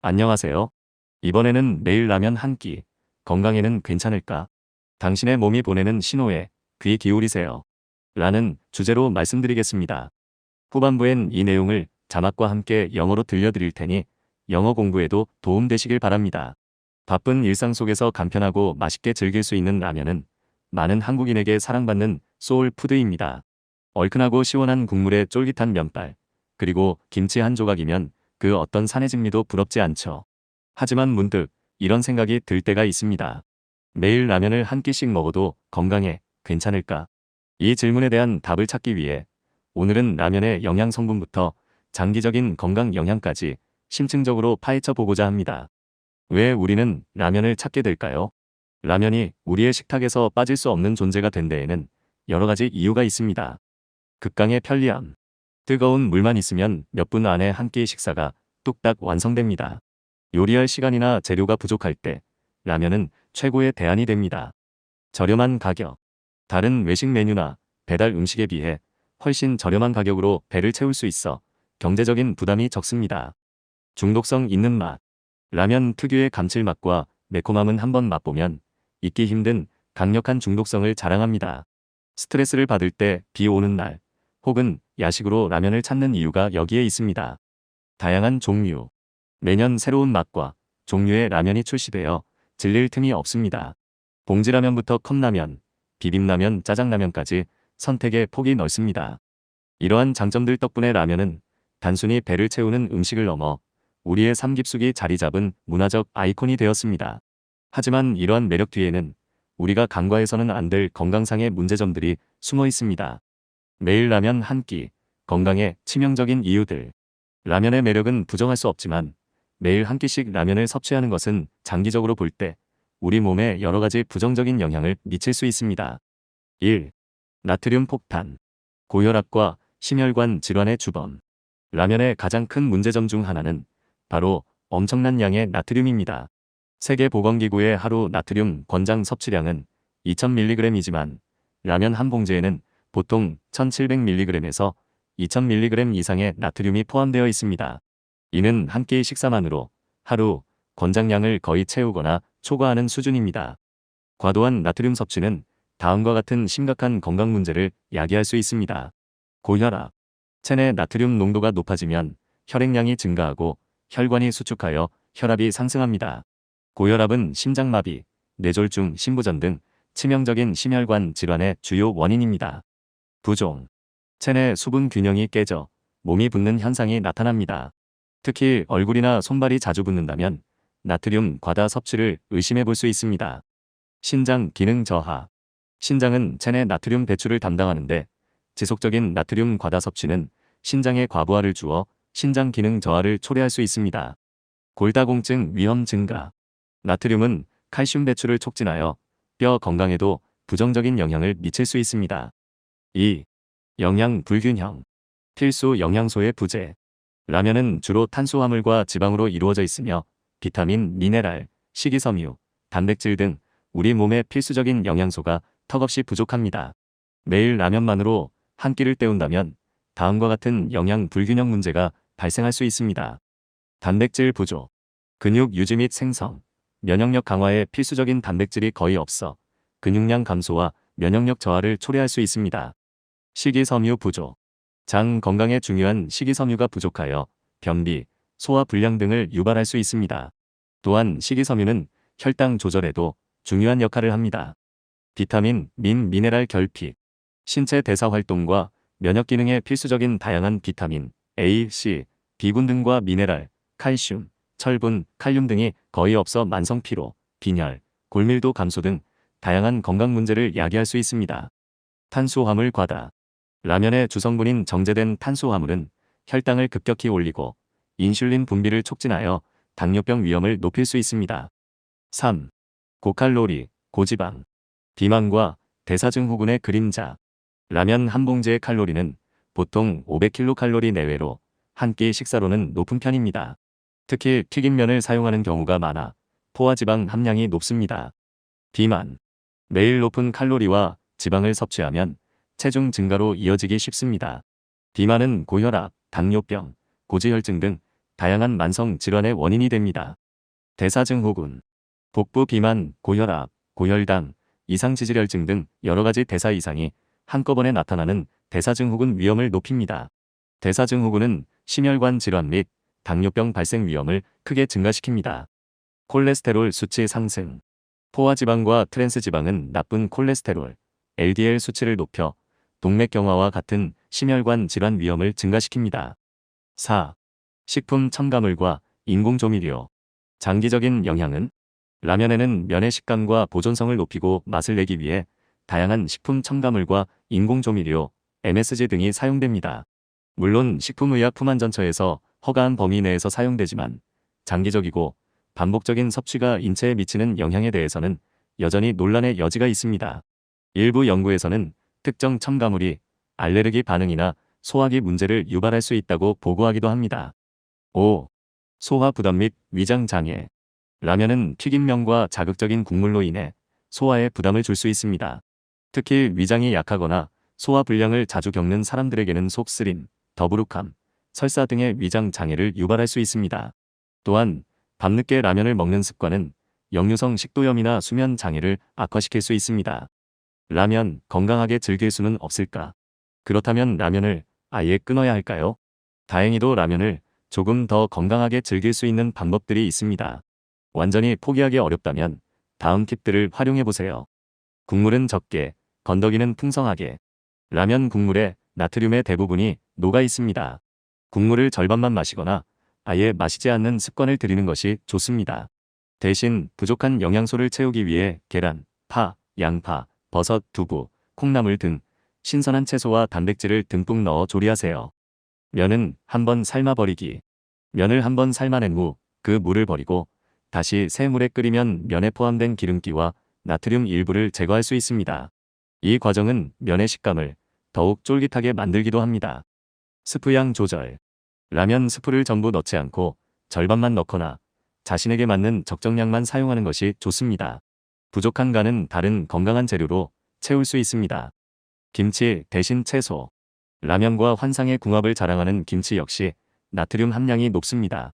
안녕하세요. 이번에는 매일 라면 한 끼, 건강에는 괜찮을까? 당신의 몸이 보내는 신호에 귀 기울이세요. 라는 주제로 말씀드리겠습니다. 후반부엔 이 내용을 자막과 함께 영어로 들려드릴 테니 영어 공부에도 도움되시길 바랍니다. 바쁜 일상 속에서 간편하고 맛있게 즐길 수 있는 라면은 많은 한국인에게 사랑받는 소울 푸드입니다. 얼큰하고 시원한 국물에 쫄깃한 면발, 그리고 김치 한 조각이면 그 어떤 사내증미도 부럽지 않죠. 하지만 문득 이런 생각이 들 때가 있습니다. 매일 라면을 한 끼씩 먹어도 건강에 괜찮을까? 이 질문에 대한 답을 찾기 위해 오늘은 라면의 영양 성분부터 장기적인 건강 영향까지 심층적으로 파헤쳐 보고자 합니다. 왜 우리는 라면을 찾게 될까요? 라면이 우리의 식탁에서 빠질 수 없는 존재가 된 데에는 여러 가지 이유가 있습니다. 극강의 편리함. 뜨거운 물만 있으면 몇 분 안에 한 끼의 식사가 뚝딱 완성됩니다. 요리할 시간이나 재료가 부족할 때 라면은 최고의 대안이 됩니다. 저렴한 가격. 다른 외식 메뉴나 배달 음식에 비해 훨씬 저렴한 가격으로 배를 채울 수 있어 경제적인 부담이 적습니다. 중독성 있는 맛. 라면 특유의 감칠맛과 매콤함은 한번 맛보면 잊기 힘든 강력한 중독성을 자랑합니다. 스트레스를 받을 때, 비 오는 날, 혹은 야식으로 라면을 찾는 이유가 여기에 있습니다. 다양한 종류. 매년 새로운 맛과 종류의 라면이 출시되어 질릴 틈이 없습니다. 봉지라면부터 컵라면, 비빔라면, 짜장라면까지 선택의 폭이 넓습니다. 이러한 장점들 덕분에 라면은 단순히 배를 채우는 음식을 넘어 우리의 삶 깊숙이 자리 잡은 문화적 아이콘이 되었습니다. 하지만 이러한 매력 뒤에는 우리가 간과해서는 안 될 건강상의 문제점들이 숨어 있습니다. 매일 라면 한 끼, 건강에 치명적인 이유들. 라면의 매력은 부정할 수 없지만 매일 한 끼씩 라면을 섭취하는 것은 장기적으로 볼 때 우리 몸에 여러 가지 부정적인 영향을 미칠 수 있습니다. 1. 나트륨 폭탄. 고혈압과 심혈관 질환의 주범. 라면의 가장 큰 문제점 중 하나는 바로 엄청난 양의 나트륨입니다. 세계보건기구의 하루 나트륨 권장 섭취량은 2000mg이지만 라면 한 봉지에는 보통 1700mg에서 2000mg 이상의 나트륨이 포함되어 있습니다. 이는 한 끼의 식사만으로 하루 권장량을 거의 채우거나 초과하는 수준입니다. 과도한 나트륨 섭취는 다음과 같은 심각한 건강 문제를 야기할 수 있습니다. 고혈압. 체내 나트륨 농도가 높아지면 혈액량이 증가하고 혈관이 수축하여 혈압이 상승합니다. 고혈압은 심장마비, 뇌졸중, 심부전 등 치명적인 심혈관 질환의 주요 원인입니다. 부종. 체내 수분 균형이 깨져 몸이 붓는 현상이 나타납니다. 특히 얼굴이나 손발이 자주 붓는다면 나트륨 과다 섭취를 의심해 볼 수 있습니다. 신장 기능 저하. 신장은 체내 나트륨 배출을 담당하는데 지속적인 나트륨 과다 섭취는 신장에 과부하를 주어 신장 기능 저하를 초래할 수 있습니다. 골다공증 위험 증가. 나트륨은 칼슘 배출을 촉진하여 뼈 건강에도 부정적인 영향을 미칠 수 있습니다. 2. 영양 불균형. 필수 영양소의 부재. 라면은 주로 탄수화물과 지방으로 이루어져 있으며 비타민, 미네랄, 식이섬유, 단백질 등 우리 몸의 필수적인 영양소가 턱없이 부족합니다. 매일 라면만으로 한 끼를 때운다면 다음과 같은 영양 불균형 문제가 발생할 수 있습니다. 단백질 부족. 근육 유지 및 생성, 면역력 강화에 필수적인 단백질이 거의 없어 근육량 감소와 면역력 저하를 초래할 수 있습니다. 식이섬유 부족. 장 건강에 중요한 식이섬유가 부족하여 변비, 소화 불량 등을 유발할 수 있습니다. 또한 식이섬유는 혈당 조절에도 중요한 역할을 합니다. 비타민, 미네랄 결핍. 신체 대사 활동과 면역 기능에 필수적인 다양한 비타민, A, C, B군 등과 미네랄, 칼슘, 철분, 칼륨 등이 거의 없어 만성 피로, 빈혈, 골밀도 감소 등 다양한 건강 문제를 야기할 수 있습니다. 탄수화물 과다. 라면의 주성분인 정제된 탄수화물은 혈당을 급격히 올리고 인슐린 분비를 촉진하여 당뇨병 위험을 높일 수 있습니다. 3. 고칼로리, 고지방. 비만과 대사증후군의 그림자. 라면 한 봉지의 칼로리는 보통 500kcal 내외로 한 끼 식사로는 높은 편입니다. 특히 튀김면을 사용하는 경우가 많아 포화지방 함량이 높습니다. 비만. 매일 높은 칼로리와 지방을 섭취하면 체중 증가로 이어지기 쉽습니다. 비만은 고혈압, 당뇨병, 고지혈증 등 다양한 만성 질환의 원인이 됩니다. 대사증후군, 복부 비만, 고혈압, 고혈당, 이상지질혈증 등 여러 가지 대사 이상이 한꺼번에 나타나는 대사증후군 위험을 높입니다. 대사증후군은 심혈관 질환 및 당뇨병 발생 위험을 크게 증가시킵니다. 콜레스테롤 수치 상승. 포화지방과 트랜스지방은 나쁜 콜레스테롤, LDL 수치를 높여 동맥경화와 같은 심혈관 질환 위험을 증가시킵니다. 4. 식품 첨가물과 인공조미료. 장기적인 영향은 라면에는 면의 식감과 보존성을 높이고 맛을 내기 위해 다양한 식품 첨가물과 인공조미료, MSG 등이 사용됩니다. 물론 식품의약품안전처에서 허가한 범위 내에서 사용되지만 장기적이고 반복적인 섭취가 인체에 미치는 영향에 대해서는 여전히 논란의 여지가 있습니다. 일부 연구에서는 특정 첨가물이 알레르기 반응이나 소화기 문제를 유발할 수 있다고 보고하기도 합니다. 5. 소화 부담 및 위장 장애. 라면은 튀김면과 자극적인 국물로 인해 소화에 부담을 줄 수 있습니다. 특히 위장이 약하거나 소화 불량을 자주 겪는 사람들에게는 속쓰림, 더부룩함, 설사 등의 위장 장애를 유발할 수 있습니다. 또한 밤늦게 라면을 먹는 습관은 역류성 식도염이나 수면 장애를 악화시킬 수 있습니다. 라면 건강하게 즐길 수는 없을까? 그렇다면 라면을 아예 끊어야 할까요? 다행히도 라면을 조금 더 건강하게 즐길 수 있는 방법들이 있습니다. 완전히 포기하기 어렵다면 다음 팁들을 활용해 보세요. 국물은 적게, 건더기는 풍성하게. 라면 국물에 나트륨의 대부분이 녹아 있습니다. 국물을 절반만 마시거나 아예 마시지 않는 습관을 들이는 것이 좋습니다. 대신 부족한 영양소를 채우기 위해 계란, 파, 양파, 버섯, 두부, 콩나물 등 신선한 채소와 단백질을 듬뿍 넣어 조리하세요. 면은 한번 삶아버리기. 면을 한번 삶아낸 후 그 물을 버리고 다시 새 물에 끓이면 면에 포함된 기름기와 나트륨 일부를 제거할 수 있습니다. 이 과정은 면의 식감을 더욱 쫄깃하게 만들기도 합니다. 스프양 조절. 라면 스프를 전부 넣지 않고 절반만 넣거나 자신에게 맞는 적정량만 사용하는 것이 좋습니다. 부족한 간은 다른 건강한 재료로 채울 수 있습니다. 김치 대신 채소. 라면과 환상의 궁합을 자랑하는 김치 역시 나트륨 함량이 높습니다.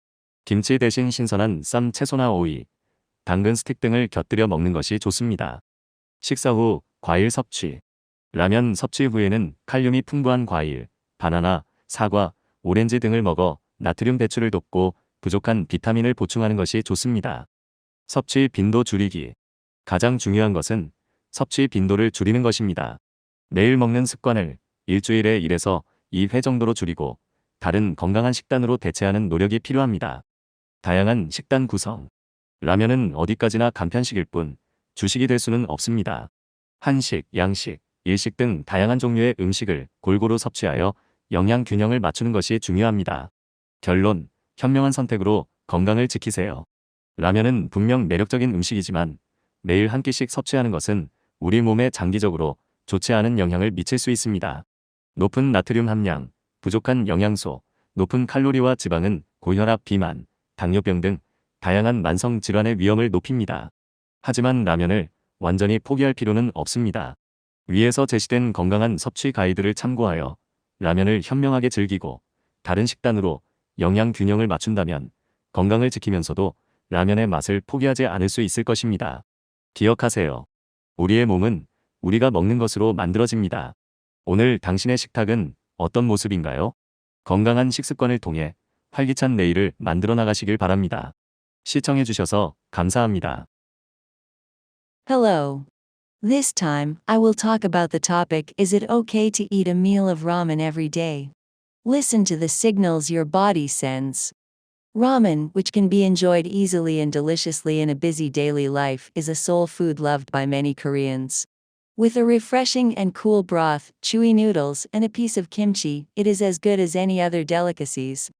김치 대신 신선한 쌈 채소나 오이, 당근 스틱 등을 곁들여 먹는 것이 좋습니다. 식사 후 과일 섭취. 라면 섭취 후에는 칼륨이 풍부한 과일, 바나나, 사과, 오렌지 등을 먹어 나트륨 배출을 돕고 부족한 비타민을 보충하는 것이 좋습니다. 섭취 빈도 줄이기. 가장 중요한 것은 섭취 빈도를 줄이는 것입니다. 매일 먹는 습관을 일주일에 1에서 2회 정도로 줄이고 다른 건강한 식단으로 대체하는 노력이 필요합니다. 다양한 식단 구성. 라면은 어디까지나 간편식일 뿐 주식이 될 수는 없습니다. 한식, 양식, 일식 등 다양한 종류의 음식을 골고루 섭취하여 영양 균형을 맞추는 것이 중요합니다. 결론, 현명한 선택으로 건강을 지키세요. 라면은 분명 매력적인 음식이지만 매일 한 끼씩 섭취하는 것은 우리 몸에 장기적으로 좋지 않은 영향을 미칠 수 있습니다. 높은 나트륨 함량, 부족한 영양소, 높은 칼로리와 지방은 고혈압, 비만, 당뇨병 등 다양한 만성 질환의 위험을 높입니다. 하지만 라면을 완전히 포기할 필요는 없습니다. 위에서 제시된 건강한 섭취 가이드를 참고하여 라면을 현명하게 즐기고 다른 식단으로 영양 균형을 맞춘다면 건강을 지키면서도 라면의 맛을 포기하지 않을 수 있을 것입니다. 기억하세요. 우리의 몸은 우리가 먹는 것으로 만들어집니다. 오늘 당신의 식탁은 어떤 모습인가요? 건강한 식습관을 통해 활기찬 내일을 만들어 나가시길 바랍니다. 시청해주셔서 감사합니다. Hello. This time, I will talk about the topic: is it okay to eat a meal of ramen every day? Listen to the signals your body sends. Ramen, which can be enjoyed easily and deliciously in a busy daily life, is a soul food loved by many Koreans. With a refreshing and cool broth, chewy noodles, and a piece of kimchi, it is as good as any other delicacies.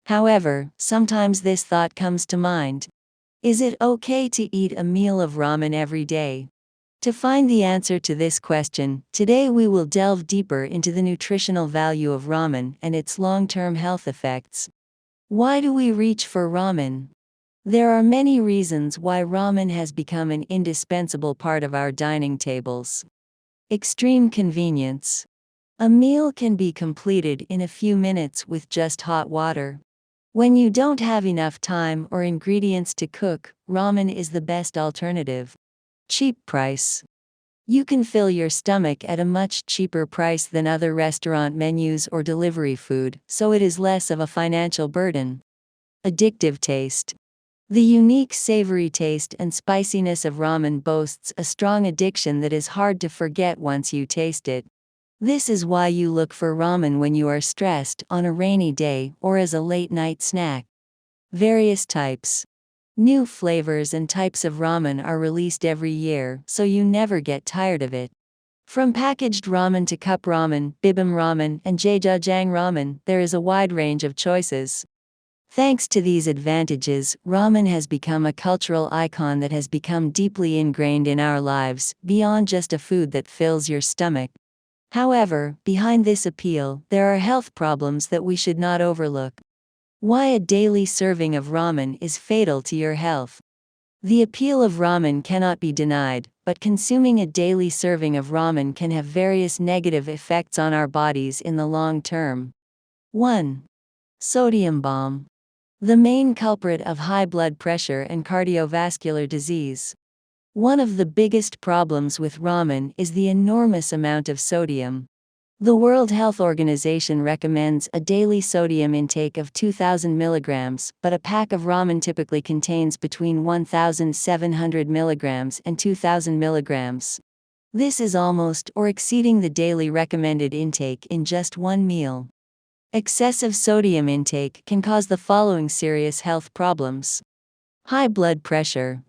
However, sometimes this thought comes to mind: is it okay to eat a meal of ramen every day? To find the answer to this question, today we will delve deeper into the nutritional value of ramen and its long-term health effects. Why do we reach for ramen? There are many reasons why ramen has become an indispensable part of our dining tables. Extreme convenience. A meal can be completed in a few minutes with just hot water. When you don't have enough time or ingredients to cook, ramen is the best alternative. Cheap price. You can fill your stomach at a much cheaper price than other restaurant menus or delivery food, so it is less of a financial burden. Addictive taste. The unique savory taste and spiciness of ramen boasts a strong addiction that is hard to forget once you taste it. This is why you look for ramen when you are stressed, on a rainy day, or as a late-night snack. Various types. New flavors and types of ramen are released every year, so you never get tired of it. From packaged ramen to cup ramen, bibimbap ramen, and jjajang ramen, there is a wide range of choices. Thanks to these advantages, ramen has become a cultural icon that has become deeply ingrained in our lives, beyond just a food that fills your stomach. However, behind this appeal, there are health problems that we should not overlook. Why a daily serving of ramen is fatal to your health. The appeal of ramen cannot be denied, but consuming a daily serving of ramen can have various negative effects on our bodies in the long term. 1. Sodium bomb. The main culprit of high blood pressure and cardiovascular disease. One of the biggest problems with ramen is the enormous amount of sodium. The World Health Organization recommends a daily sodium intake of 2,000 milligrams, but a pack of ramen typically contains between 1,700 milligrams and 2,000 milligrams. This is almost or exceeding the daily recommended intake in just one meal. Excessive sodium intake can cause the following serious health problems. High blood pressure.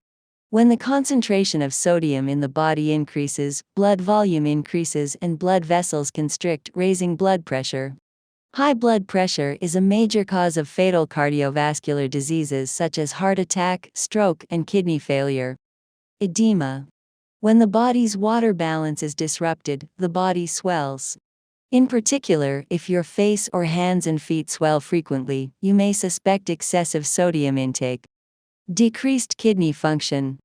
When the concentration of sodium in the body increases, blood volume increases and blood vessels constrict, raising blood pressure. High blood pressure is a major cause of fatal cardiovascular diseases such as heart attack, stroke, and kidney failure. Edema. When the body's water balance is disrupted, the body swells. In particular, if your face or hands and feet swell frequently, you may suspect excessive sodium intake. Decreased kidney function.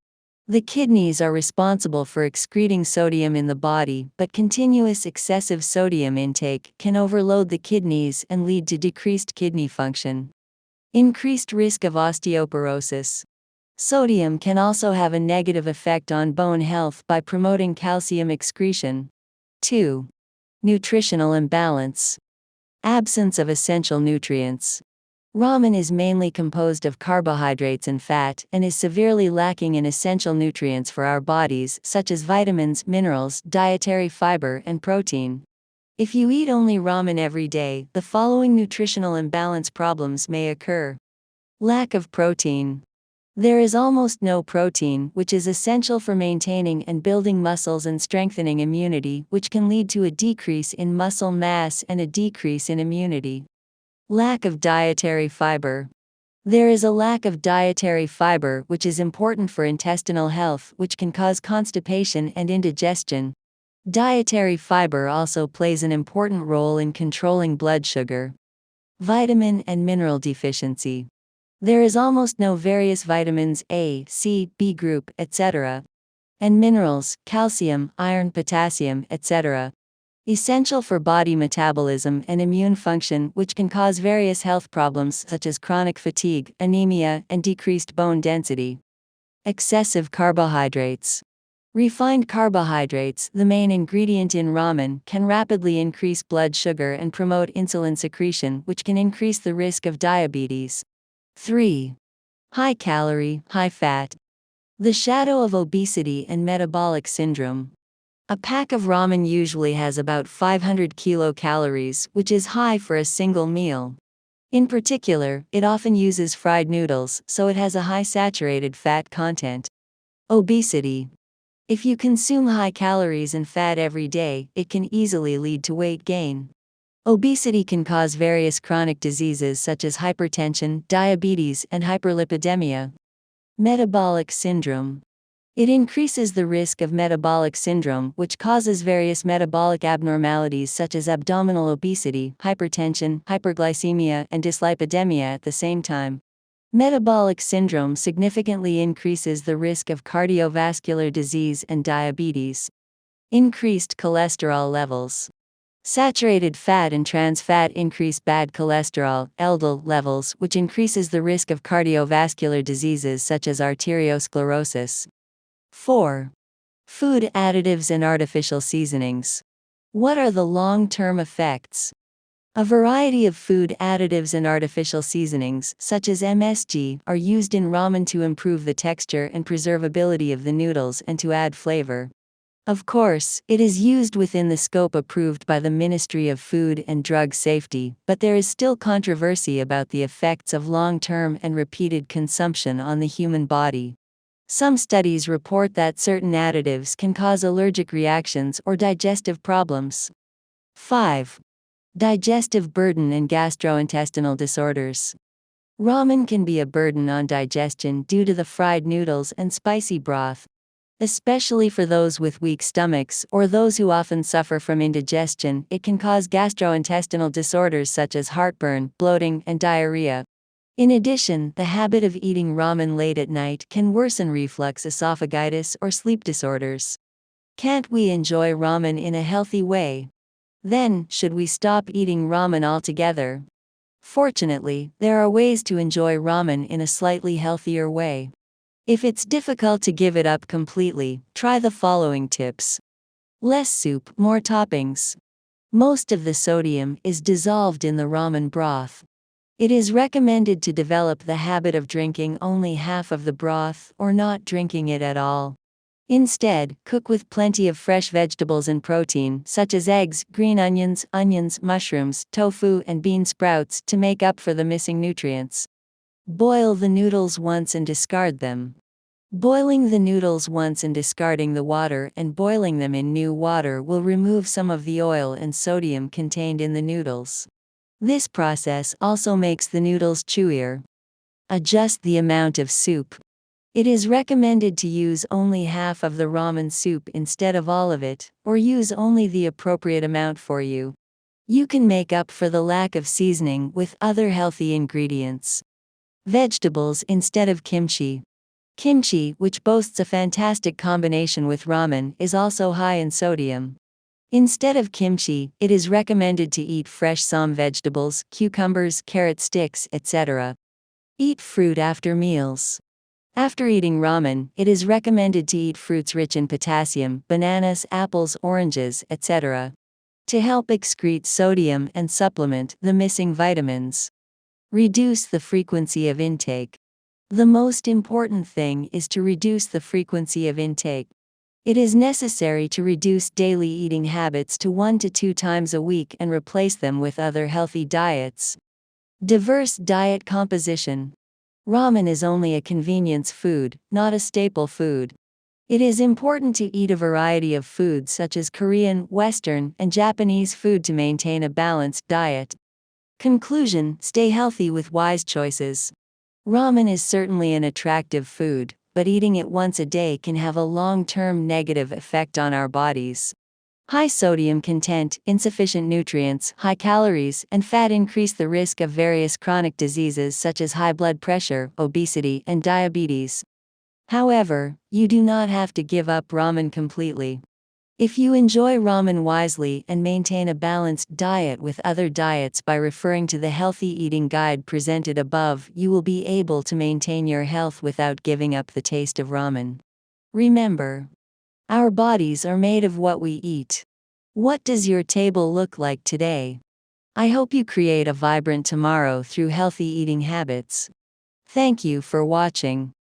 The kidneys are responsible for excreting sodium in the body, but continuous excessive sodium intake can overload the kidneys and lead to decreased kidney function. Increased risk of osteoporosis. Sodium can also have a negative effect on bone health by promoting calcium excretion. 2. Nutritional imbalance. Absence of essential nutrients. Ramen is mainly composed of carbohydrates and fat, and is severely lacking in essential nutrients for our bodies, such as vitamins, minerals, dietary fiber, and protein. If you eat only ramen every day, the following nutritional imbalance problems may occur. Lack of protein. There is almost no protein, which is essential for maintaining and building muscles and strengthening immunity, which can lead to a decrease in muscle mass and a decrease in immunity. Lack of dietary fiber. There is a lack of dietary fiber, which is important for intestinal health, which can cause constipation and indigestion. Dietary fiber also plays an important role in controlling blood sugar. Vitamin and mineral deficiency. There is almost no various vitamins A, C, B group, etc. and minerals, calcium, iron, potassium, etc. essential for body metabolism and immune function, which can cause various health problems such as chronic fatigue, anemia, and decreased bone density. Excessive carbohydrates. Refined carbohydrates, the main ingredient in ramen, can rapidly increase blood sugar and promote insulin secretion, which can increase the risk of diabetes. 3. High calorie, high fat. The shadow of obesity and metabolic syndrome. A pack of ramen usually has about 500 kilocalories, which is high for a single meal. In particular, it often uses fried noodles, so it has a high saturated fat content. Obesity. If you consume high calories and fat every day, it can easily lead to weight gain. Obesity can cause various chronic diseases such as hypertension, diabetes, and hyperlipidemia. Metabolic syndrome. It increases the risk of metabolic syndrome, which causes various metabolic abnormalities such as abdominal obesity, hypertension, hyperglycemia, and dyslipidemia at the same time. Metabolic syndrome significantly increases the risk of cardiovascular disease and diabetes. Increased cholesterol levels. Saturated fat and trans fat increase bad cholesterol (LDL) levels, which increases the risk of cardiovascular diseases such as arteriosclerosis. 4. Food additives and artificial seasonings. What are the long-term effects? A variety of food additives and artificial seasonings, such as MSG, are used in ramen to improve the texture and preservability of the noodles and to add flavor. Of course, it is used within the scope approved by the Ministry of Food and Drug Safety, but there is still controversy about the effects of long-term and repeated consumption on the human body. Some studies report that certain additives can cause allergic reactions or digestive problems. 5. Digestive burden and gastrointestinal disorders. Ramen can be a burden on digestion due to the fried noodles and spicy broth, especially for those with weak stomachs or those who often suffer from indigestion. It can cause gastrointestinal disorders such as heartburn, bloating, and diarrhea. In addition, the habit of eating ramen late at night can worsen reflux esophagitis or sleep disorders. Can't we enjoy ramen in a healthy way? Then, should we stop eating ramen altogether? Fortunately, there are ways to enjoy ramen in a slightly healthier way. If it's difficult to give it up completely, try the following tips. Less soup, more toppings. Most of the sodium is dissolved in the ramen broth. It is recommended to develop the habit of drinking only half of the broth or not drinking it at all. Instead, cook with plenty of fresh vegetables and protein, such as eggs, green onions, mushrooms, tofu, and bean sprouts, to make up for the missing nutrients. Boil the noodles once and discard them. Boiling the noodles once and discarding the water and boiling them in new water will remove some of the oil and sodium contained in the noodles. This process also makes the noodles chewier. Adjust the amount of soup. It is recommended to use only half of the ramen soup instead of all of it, or use only the appropriate amount for you. You can make up for the lack of seasoning with other healthy ingredients. Vegetables instead of kimchi. Kimchi, which boasts a fantastic combination with ramen, is also high in sodium. Instead of kimchi, it is recommended to eat fresh some vegetables, cucumbers, carrot sticks, etc. Eat fruit after meals. After eating ramen, it is recommended to eat fruits rich in potassium, bananas, apples, oranges, etc. to help excrete sodium and supplement the missing vitamins. Reduce the frequency of intake. The most important thing is to reduce the frequency of intake. It is necessary to reduce daily eating habits to 1 to 2 times a week and replace them with other healthy diets. Diverse diet composition. Ramen is only a convenience food, not a staple food. It is important to eat a variety of foods such as Korean, Western, and Japanese food to maintain a balanced diet. Conclusion: stay healthy with wise choices. Ramen is certainly an attractive food, but eating it once a day can have a long-term negative effect on our bodies. High sodium content, insufficient nutrients, high calories, and fat increase the risk of various chronic diseases such as high blood pressure, obesity, and diabetes. However, you do not have to give up ramen completely. If you enjoy ramen wisely and maintain a balanced diet with other diets by referring to the healthy eating guide presented above, you will be able to maintain your health without giving up the taste of ramen. Remember, our bodies are made of what we eat. What does your table look like today? I hope you create a vibrant tomorrow through healthy eating habits. Thank you for watching.